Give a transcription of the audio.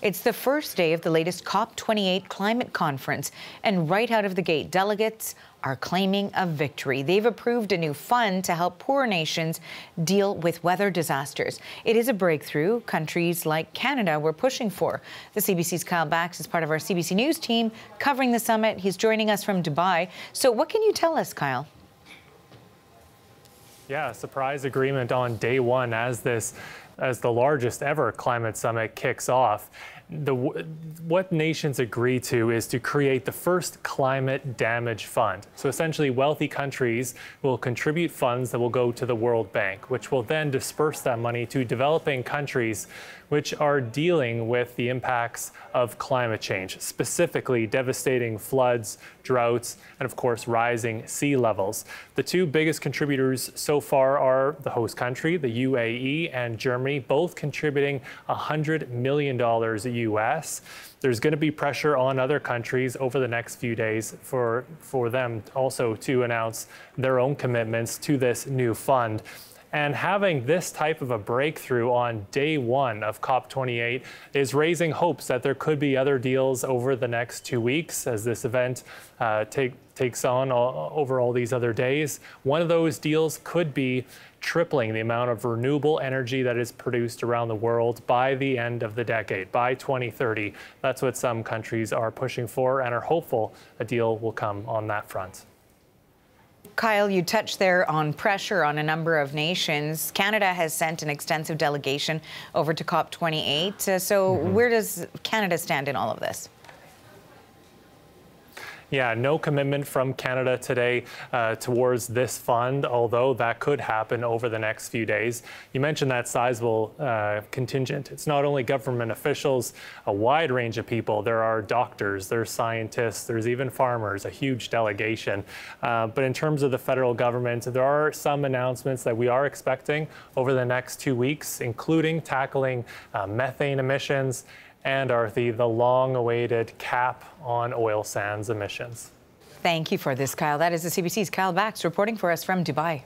It's the first day of the latest COP28 climate conference, and right out of the gate, delegates are claiming a victory. They've approved a new fund to help poor nations deal with weather disasters. It is a breakthrough countries like Canada were pushing for. The CBC's Kyle Bax is part of our CBC News team covering the summit. He's joining us from Dubai. So what can you tell us, Kyle? Yeah, a surprise agreement on day one as the largest ever climate summit kicks off. What nations agree to is to create the first climate damage fund. So essentially, wealthy countries will contribute funds that will go to the World Bank, which will then disperse that money to developing countries which are dealing with the impacts of climate change, specifically devastating floods, droughts, and of course, rising sea levels. The two biggest contributors so far are the host country, the UAE, and Germany, both contributing $100 million US. There's going to be pressure on other countries over the next few days for them also to announce their own commitments to this new fund. And having this type of a breakthrough on day one of COP28 is raising hopes that there could be other deals over the next 2 weeks as this event takes on over all these other days. One of those deals could be tripling the amount of renewable energy that is produced around the world by the end of the decade, by 2030. That's what some countries are pushing for and are hopeful a deal will come on that front. Kyle, you touched there on pressure on a number of nations. Canada has sent an extensive delegation over to COP28. Where does Canada stand in all of this? Yeah, no commitment from Canada today towards this fund, although that could happen over the next few days. You mentioned that sizable contingent. It's not only government officials, a wide range of people. There are doctors, there's scientists, there's even farmers, a huge delegation. But in terms of the federal government, there are some announcements that we are expecting over the next 2 weeks, including tackling methane emissions and, Arthi, the long-awaited cap on oil sands emissions. Thank you for this, Kyle. That is the CBC's Kyle Bax reporting for us from Dubai.